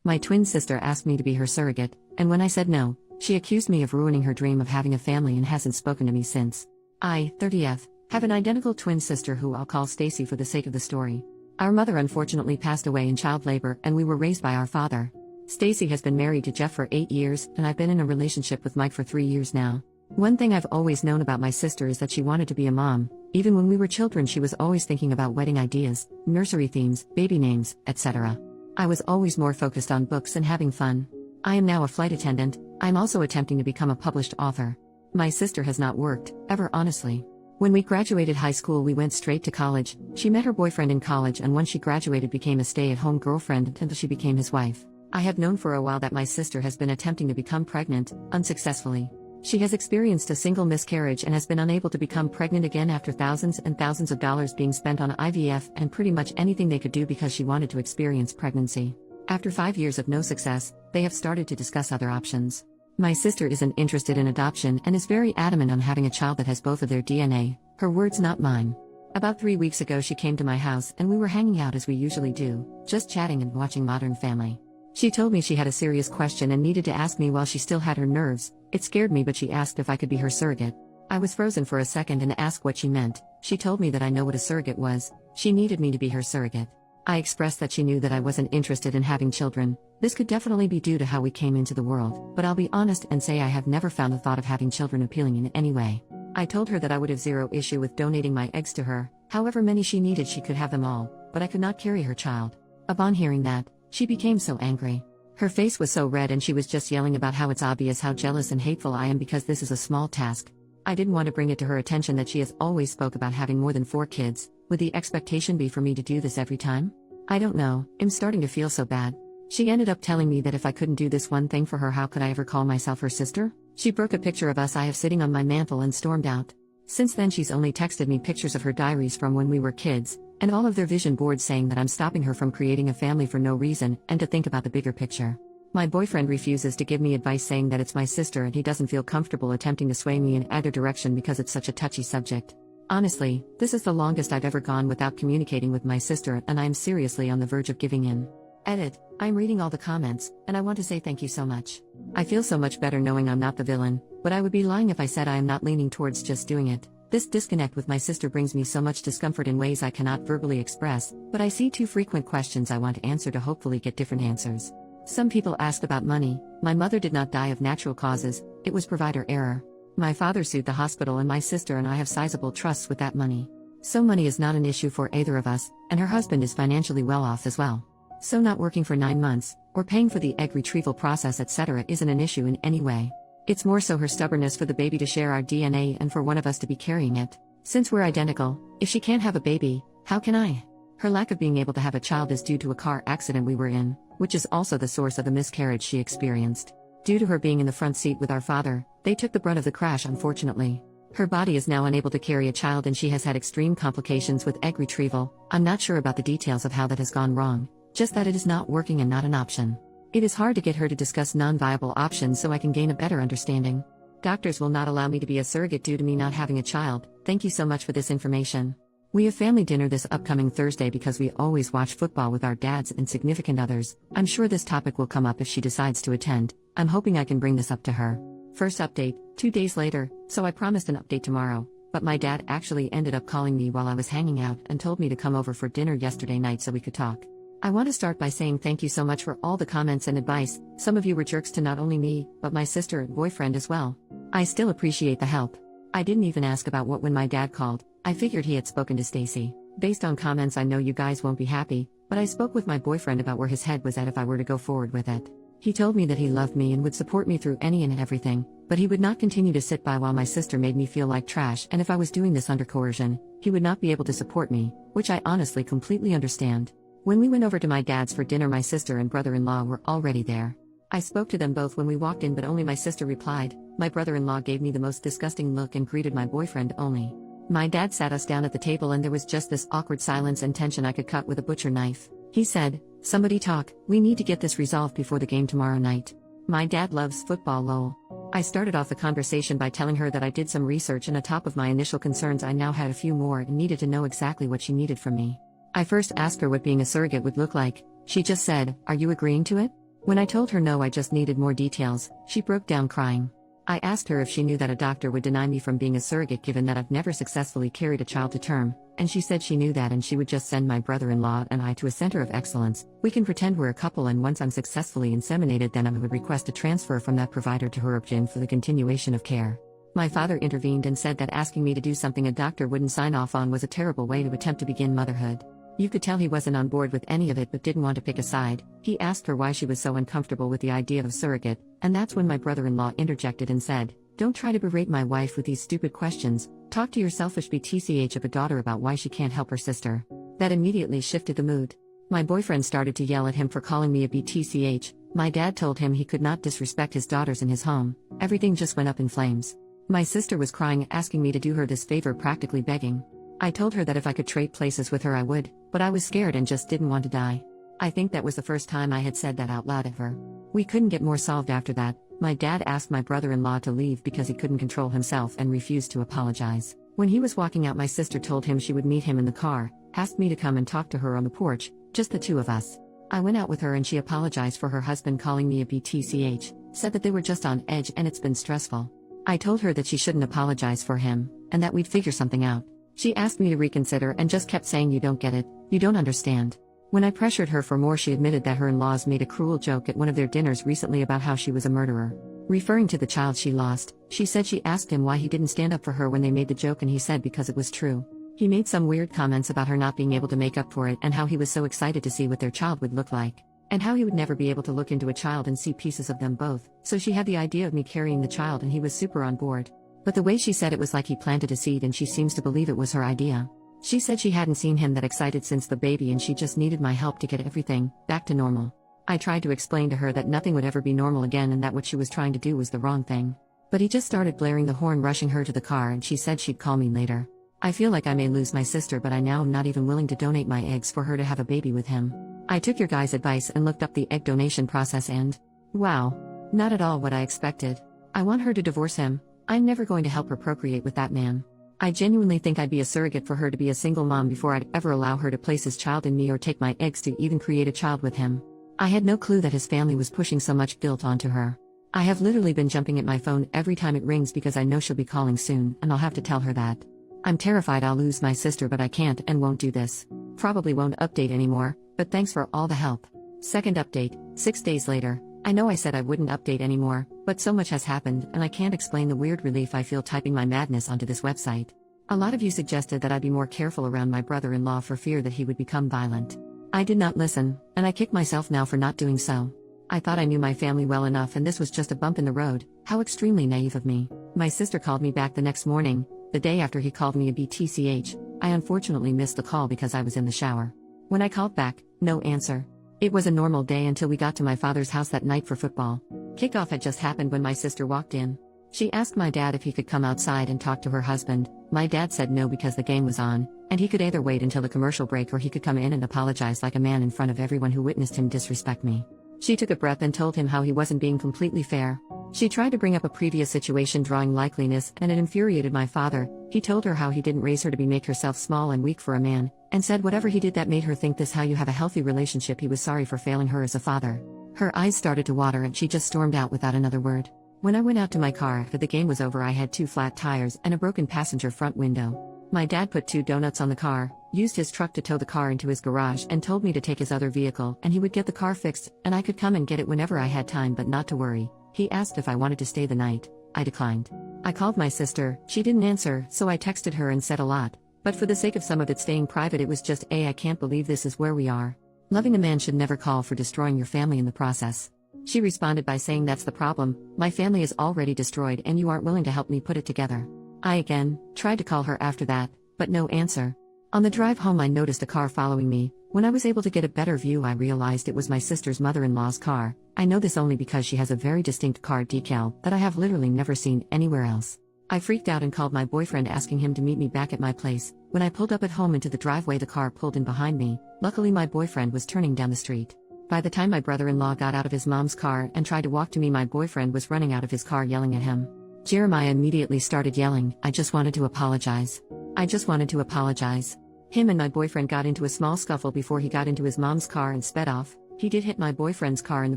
My twin sister asked me to be her surrogate, and when I said no, she accused me of ruining her dream of having a family and hasn't spoken to me since. I, 30th, have an identical twin sister who I'll call Stacy for the sake of the story. Our mother unfortunately passed away in child labor and we were raised by our father. Stacy has been married to Jeff for 8 years and I've been in a relationship with Mike for 3 years now. One thing I've always known about my sister is that she wanted to be a mom. Even when we were children she was always thinking about wedding ideas, nursery themes, baby names, etc. I was always more focused on books and having fun. I am now a flight attendant. I'm also attempting to become a published author. My sister has not worked, ever honestly. When we graduated high school we went straight to college. She met her boyfriend in college and once she graduated became a stay-at-home girlfriend until she became his wife. I have known for a while that my sister has been attempting to become pregnant, unsuccessfully. She has experienced a single miscarriage and has been unable to become pregnant again after thousands and thousands of dollars being spent on IVF and pretty much anything they could do because she wanted to experience pregnancy. After 5 years of no success, they have started to discuss other options. My sister isn't interested in adoption and is very adamant on having a child that has both of their DNA, her words not mine. About 3 weeks ago she came to my house and we were hanging out as we usually do, just chatting and watching Modern Family. She told me she had a serious question and needed to ask me while she still had her nerves. It scared me but she asked if I could be her surrogate. I was frozen for a second and asked what she meant. She told me that I know what a surrogate was. She needed me to be her surrogate. I expressed that she knew that I wasn't interested in having children. This could definitely be due to how we came into the world, but I'll be honest and say I have never found the thought of having children appealing in any way. I told her that I would have zero issue with donating my eggs to her. However many she needed she could have them all, but I could not carry her child. Upon hearing that, she became so angry. Her face was so red and she was just yelling about how it's obvious how jealous and hateful I am because this is a small task. I didn't want to bring it to her attention that she has always spoke about having more than 4 kids. Would the expectation be for me to do this every time? I don't know, I'm starting to feel so bad. She ended up telling me that if I couldn't do this one thing for her how could I ever call myself her sister? She broke a picture of us I have sitting on my mantle and stormed out. Since then she's only texted me pictures of her diaries from when we were kids, and all of their vision boards saying that I'm stopping her from creating a family for no reason and to think about the bigger picture. My boyfriend refuses to give me advice saying that it's my sister and he doesn't feel comfortable attempting to sway me in either direction because it's such a touchy subject. Honestly, this is the longest I've ever gone without communicating with my sister and I'm seriously on the verge of giving in. Edit, I'm reading all the comments, and I want to say thank you so much. I feel so much better knowing I'm not the villain, but I would be lying if I said I am not leaning towards just doing it. This disconnect with my sister brings me so much discomfort in ways I cannot verbally express, but I see 2 frequent questions I want to answer to hopefully get different answers. Some people ask about money. My mother did not die of natural causes, it was provider error. My father sued the hospital and my sister and I have sizable trusts with that money. So money is not an issue for either of us, and her husband is financially well off as well. So not working for 9 months, or paying for the egg retrieval process etc. isn't an issue in any way. It's more so her stubbornness for the baby to share our DNA and for one of us to be carrying it. Since we're identical, if she can't have a baby, how can I? Her lack of being able to have a child is due to a car accident we were in, which is also the source of the miscarriage she experienced. Due to her being in the front seat with our father, they took the brunt of the crash unfortunately. Her body is now unable to carry a child and she has had extreme complications with egg retrieval. I'm not sure about the details of how that has gone wrong, just that it is not working and not an option. It is hard to get her to discuss non-viable options so I can gain a better understanding. Doctors will not allow me to be a surrogate due to me not having a child. Thank you so much for this information. We have family dinner this upcoming Thursday because we always watch football with our dads and significant others. I'm sure this topic will come up if she decides to attend. I'm hoping I can bring this up to her. First update, 2 days later, so I promised an update tomorrow, but my dad actually ended up calling me while I was hanging out and told me to come over for dinner yesterday night so we could talk. I want to start by saying thank you so much for all the comments and advice. Some of you were jerks to not only me, but my sister and boyfriend as well. I still appreciate the help. I didn't even ask about what when my dad called. I figured he had spoken to Stacy. Based on comments I know you guys won't be happy, but I spoke with my boyfriend about where his head was at if I were to go forward with it. He told me that he loved me and would support me through any and everything, but he would not continue to sit by while my sister made me feel like trash, and if I was doing this under coercion, he would not be able to support me, which I honestly completely understand. When we went over to my dad's for dinner my sister and brother-in-law were already there. I spoke to them both when we walked in but only my sister replied. My brother-in-law gave me the most disgusting look and greeted my boyfriend only. My dad sat us down at the table and there was just this awkward silence and tension I could cut with a butcher knife. He said, "Somebody talk, we need to get this resolved before the game tomorrow night." My dad loves football lol. I started off the conversation by telling her that I did some research and on top of my initial concerns I now had a few more and needed to know exactly what she needed from me. I first asked her what being a surrogate would look like. She just said, "Are you agreeing to it?" When I told her no, I just needed more details, she broke down crying. I asked her if she knew that a doctor would deny me from being a surrogate given that I've never successfully carried a child to term, and she said she knew that and she would just send my brother-in-law and I to a center of excellence. We can pretend we're a couple, and once I'm successfully inseminated, then I would request a transfer from that provider to her option for the continuation of care. My father intervened and said that asking me to do something a doctor wouldn't sign off on was a terrible way to attempt to begin motherhood. You could tell he wasn't on board with any of it but didn't want to pick a side. He asked her why she was so uncomfortable with the idea of a surrogate, and that's when my brother-in-law interjected and said, "Don't try to berate my wife with these stupid questions, talk to your selfish BTCH of a daughter about why she can't help her sister." That immediately shifted the mood. My boyfriend started to yell at him for calling me a BTCH, my dad told him he could not disrespect his daughters in his home, everything just went up in flames. My sister was crying, asking me to do her this favor, practically begging. I told her that if I could trade places with her I would, but I was scared and just didn't want to die. I think that was the first time I had said that out loud ever. We couldn't get more solved after that. My dad asked my brother-in-law to leave because he couldn't control himself and refused to apologize. When he was walking out, my sister told him she would meet him in the car, asked me to come and talk to her on the porch, just the two of us. I went out with her and she apologized for her husband calling me a BTCH, said that they were just on edge and it's been stressful. I told her that she shouldn't apologize for him, and that we'd figure something out. She asked me to reconsider and just kept saying, "You don't get it, you don't understand." When I pressured her for more, she admitted that her in-laws made a cruel joke at one of their dinners recently about how she was a murderer. Referring to the child she lost, she said she asked him why he didn't stand up for her when they made the joke, and he said because it was true. He made some weird comments about her not being able to make up for it and how he was so excited to see what their child would look like, and how he would never be able to look into a child and see pieces of them both, so she had the idea of me carrying the child and he was super on board. But the way she said it was like he planted a seed and she seems to believe it was her idea. She said she hadn't seen him that excited since the baby and she just needed my help to get everything back to normal. I tried to explain to her that nothing would ever be normal again and that what she was trying to do was the wrong thing. But he just started blaring the horn, rushing her to the car, and she said she'd call me later. I feel like I may lose my sister, but I now am not even willing to donate my eggs for her to have a baby with him. I took your guys' advice and looked up the egg donation process and, wow, not at all what I expected. I want her to divorce him. I'm never going to help her procreate with that man. I genuinely think I'd be a surrogate for her to be a single mom before I'd ever allow her to place his child in me or take my eggs to even create a child with him. I had no clue that his family was pushing so much guilt onto her. I have literally been jumping at my phone every time it rings because I know she'll be calling soon and I'll have to tell her that. I'm terrified I'll lose my sister, but I can't and won't do this. Probably won't update anymore, but thanks for all the help. Second update, 6 days later. I know I said I wouldn't update anymore, but so much has happened and I can't explain the weird relief I feel typing my madness onto this website. A lot of you suggested that I be more careful around my brother-in-law for fear that he would become violent. I did not listen, and I kick myself now for not doing so. I thought I knew my family well enough and this was just a bump in the road. How extremely naive of me. My sister called me back the next morning, the day after he called me a BTCH. I unfortunately missed the call because I was in the shower. When I called back, no answer. It was a normal day until we got to my father's house that night for football. Kickoff had just happened when my sister walked in. She asked my dad if he could come outside and talk to her husband. My dad said no because the game was on, and he could either wait until the commercial break or he could come in and apologize like a man in front of everyone who witnessed him disrespect me. She took a breath and told him how he wasn't being completely fair. She tried to bring up a previous situation drawing likeliness, and it infuriated my father. He told her how he didn't raise her to make herself small and weak for a man, and said whatever he did that made her think this how you have a healthy relationship, he was sorry for failing her as a father. Her eyes started to water and she just stormed out without another word. When I went out to my car after the game was over, I had 2 flat tires and a broken passenger front window. My dad put 2 donuts on the car, used his truck to tow the car into his garage, and told me to take his other vehicle and he would get the car fixed and I could come and get it whenever I had time, but not to worry. He asked if I wanted to stay the night. I declined. I called my sister, she didn't answer, so I texted her and said a lot. But for the sake of some of it staying private, it was just I can't believe this is where we are. Loving a man should never call for destroying your family in the process. She responded by saying that's the problem, my family is already destroyed and you aren't willing to help me put it together. I again tried to call her after that, but no answer. On the drive home I noticed a car following me. When I was able to get a better view I realized it was my sister's mother-in-law's car. I know this only because she has a very distinct car decal that I have literally never seen anywhere else. I freaked out and called my boyfriend asking him to meet me back at my place. When I pulled up at home into the driveway, the car pulled in behind me. Luckily my boyfriend was turning down the street. By the time my brother-in-law got out of his mom's car and tried to walk to me, my boyfriend was running out of his car yelling at him. Jeremiah immediately started yelling, I just wanted to apologize. I just wanted to apologize. Him and my boyfriend got into a small scuffle before he got into his mom's car and sped off. He did hit my boyfriend's car in the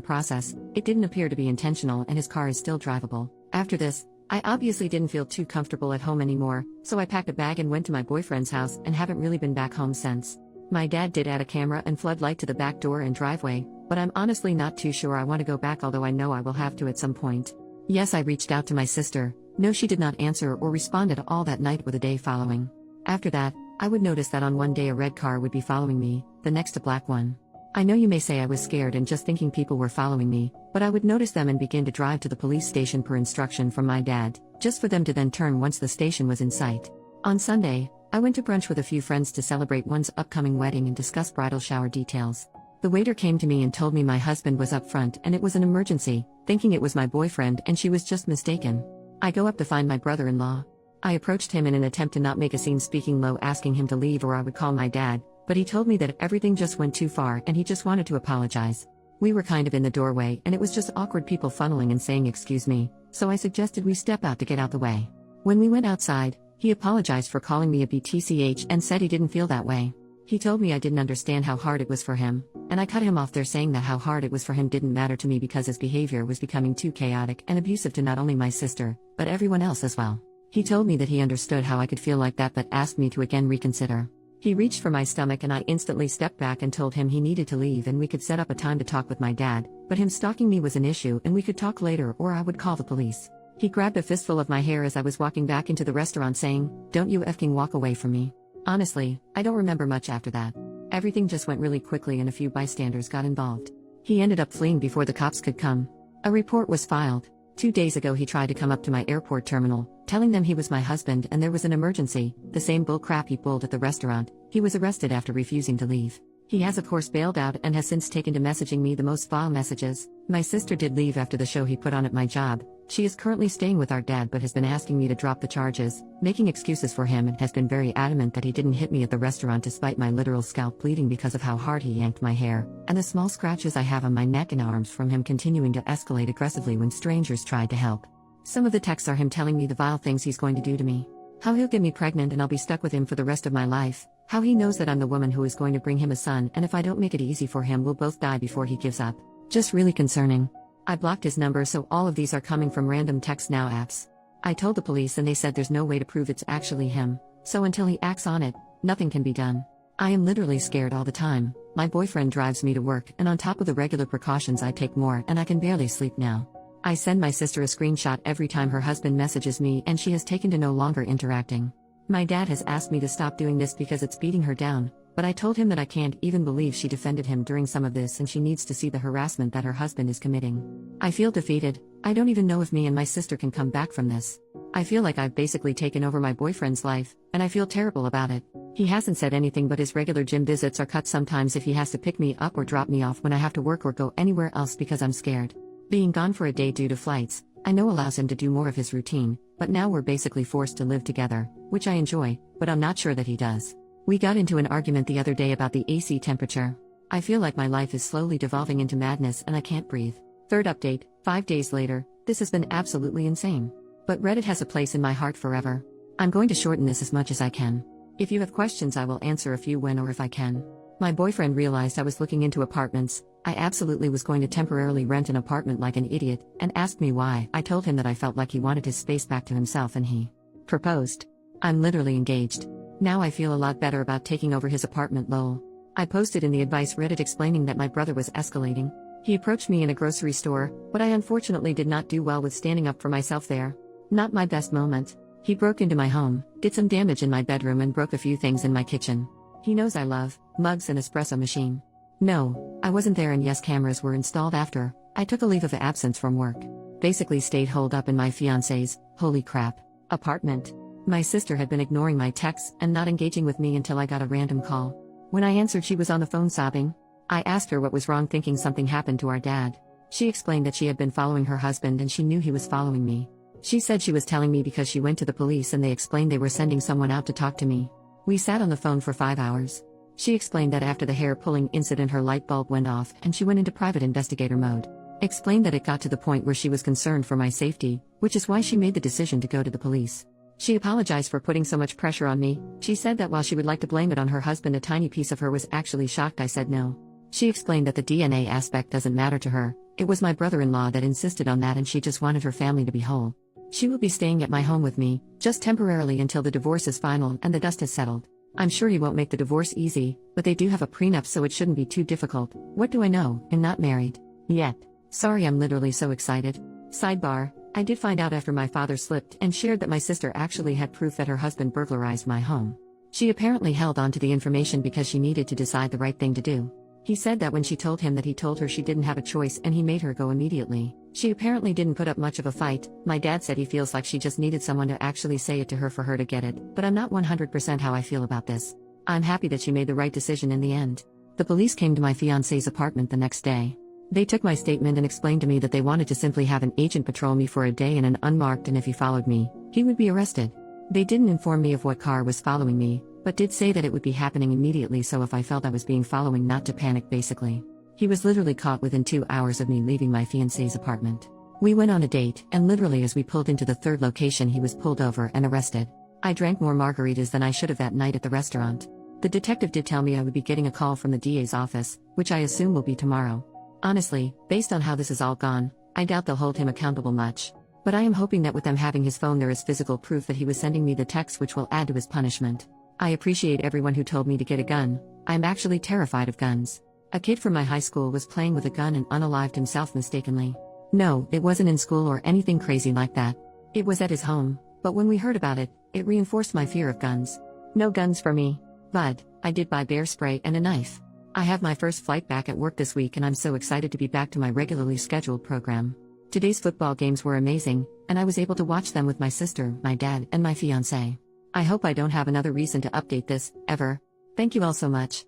process. It didn't appear to be intentional and his car is still drivable. After this, I obviously didn't feel too comfortable at home anymore, so I packed a bag and went to my boyfriend's house and haven't really been back home since. My dad did add a camera and floodlight to the back door and driveway, but I'm honestly not too sure I want to go back, although I know I will have to at some point. Yes, I reached out to my sister. No, she did not answer or respond at all that night or the day following. After that, I would notice that on one day a red car would be following me, the next a black one. I know you may say I was scared and just thinking people were following me, but I would notice them and begin to drive to the police station per instruction from my dad, just for them to then turn once the station was in sight. On Sunday, I went to brunch with a few friends to celebrate one's upcoming wedding and discuss bridal shower details. The waiter came to me and told me my husband was up front and it was an emergency, thinking it was my boyfriend and she was just mistaken. I go up to find my brother-in-law. I approached him in an attempt to not make a scene, speaking low, asking him to leave or I would call my dad, but he told me that everything just went too far and he just wanted to apologize. We were kind of in the doorway and it was just awkward people funneling and saying excuse me, so I suggested we step out to get out the way. When we went outside, he apologized for calling me a BTCH and said he didn't feel that way. He told me I didn't understand how hard it was for him, and I cut him off there, saying that how hard it was for him didn't matter to me because his behavior was becoming too chaotic and abusive to not only my sister, but everyone else as well. He told me that he understood how I could feel like that but asked me to again reconsider. He reached for my stomach and I instantly stepped back and told him he needed to leave and we could set up a time to talk with my dad, but him stalking me was an issue and we could talk later or I would call the police. He grabbed a fistful of my hair as I was walking back into the restaurant, saying, "Don't you effing walk away from me." Honestly, I don't remember much after that. Everything just went really quickly and a few bystanders got involved. He ended up fleeing before the cops could come. A report was filed. 2 days ago he tried to come up to my airport terminal, telling them he was my husband and there was an emergency, the same bull crap he pulled at the restaurant. He was arrested after refusing to leave. He has of course bailed out and has since taken to messaging me the most vile messages. My sister did leave after the show he put on at my job. She is currently staying with our dad but has been asking me to drop the charges, making excuses for him, and has been very adamant that he didn't hit me at the restaurant despite my literal scalp bleeding because of how hard he yanked my hair, and the small scratches I have on my neck and arms from him continuing to escalate aggressively when strangers tried to help. Some of the texts are him telling me the vile things he's going to do to me. How he'll get me pregnant and I'll be stuck with him for the rest of my life. How he knows that I'm the woman who is going to bring him a son, and if I don't make it easy for him we'll both die before he gives up. Just really concerning. I blocked his number, so all of these are coming from random text now apps. I told the police and they said there's no way to prove it's actually him, so until he acts on it, nothing can be done. I am literally scared all the time. My boyfriend drives me to work and on top of the regular precautions I take more, and I can barely sleep now. I send my sister a screenshot every time her husband messages me and she has taken to no longer interacting. My dad has asked me to stop doing this because it's beating her down, but I told him that I can't even believe she defended him during some of this and she needs to see the harassment that her husband is committing. I feel defeated. I don't even know if me and my sister can come back from this. I feel like I've basically taken over my boyfriend's life, and I feel terrible about it. He hasn't said anything, but his regular gym visits are cut sometimes if he has to pick me up or drop me off when I have to work or go anywhere else because I'm scared. Being gone for a day due to flights, I know allows him to do more of his routine, but now we're basically forced to live together, which I enjoy, but I'm not sure that he does. We got into an argument the other day about the AC temperature. I feel like my life is slowly devolving into madness and I can't breathe. Third update, 5 days later. This has been absolutely insane. But Reddit has a place in my heart forever. I'm going to shorten this as much as I can. If you have questions I will answer a few when or if I can. My boyfriend realized I was looking into apartments. I absolutely was going to temporarily rent an apartment like an idiot, and asked me why. I told him that I felt like he wanted his space back to himself and he proposed. I'm literally engaged. Now I feel a lot better about taking over his apartment, lol. I posted in the advice Reddit explaining that my brother was escalating. He approached me in a grocery store, but I unfortunately did not do well with standing up for myself there. Not my best moment. He broke into my home, did some damage in my bedroom and broke a few things in my kitchen. He knows I love mugs and espresso machine. No, I wasn't there, and yes, cameras were installed after I took a leave of absence from work. Basically stayed holed up in my fiance's, holy crap, apartment. My sister had been ignoring my texts and not engaging with me until I got a random call. When I answered, she was on the phone sobbing. I asked her what was wrong, thinking something happened to our dad. She explained that she had been following her husband and she knew he was following me. She said she was telling me because she went to the police and they explained they were sending someone out to talk to me. We sat on the phone for 5 hours. She explained that after the hair pulling incident her light bulb went off and she went into private investigator mode. Explained that it got to the point where she was concerned for my safety, which is why she made the decision to go to the police. She apologized for putting so much pressure on me. She said that while she would like to blame it on her husband, a tiny piece of her was actually shocked I said no. She explained that the DNA aspect doesn't matter to her, it was my brother-in-law that insisted on that and she just wanted her family to be whole. She will be staying at my home with me, just temporarily until the divorce is final and the dust has settled. I'm sure he won't make the divorce easy, but they do have a prenup so it shouldn't be too difficult. What do I know? I'm not married. Yet. Sorry, I'm literally so excited. Sidebar, I did find out after my father slipped and shared that my sister actually had proof that her husband burglarized my home. She apparently held on to the information because she needed to decide the right thing to do. He said that when she told him that he told her she didn't have a choice and he made her go immediately. She apparently didn't put up much of a fight. My dad said he feels like she just needed someone to actually say it to her for her to get it, but I'm not 100% how I feel about this. I'm happy that she made the right decision in the end. The police came to my fiancé's apartment the next day. They took my statement and explained to me that they wanted to simply have an agent patrol me for a day in an unmarked and if he followed me, he would be arrested. They didn't inform me of what car was following me, but did say that it would be happening immediately so if I felt I was being following not to panic basically. He was literally caught within 2 hours of me leaving my fiancé's apartment. We went on a date, and literally as we pulled into the third location he was pulled over and arrested. I drank more margaritas than I should have that night at the restaurant. The detective did tell me I would be getting a call from the DA's office, which I assume will be tomorrow. Honestly, based on how this has all gone, I doubt they'll hold him accountable much. But I am hoping that with them having his phone there is physical proof that he was sending me the text which will add to his punishment. I appreciate everyone who told me to get a gun. I'm actually terrified of guns. A kid from my high school was playing with a gun and unalived himself mistakenly. No, it wasn't in school or anything crazy like that. It was at his home, but when we heard about it, it reinforced my fear of guns. No guns for me. But I did buy bear spray and a knife. I have my first flight back at work this week and I'm so excited to be back to my regularly scheduled program. Today's football games were amazing, and I was able to watch them with my sister, my dad, and my fiancé. I hope I don't have another reason to update this, ever. Thank you all so much.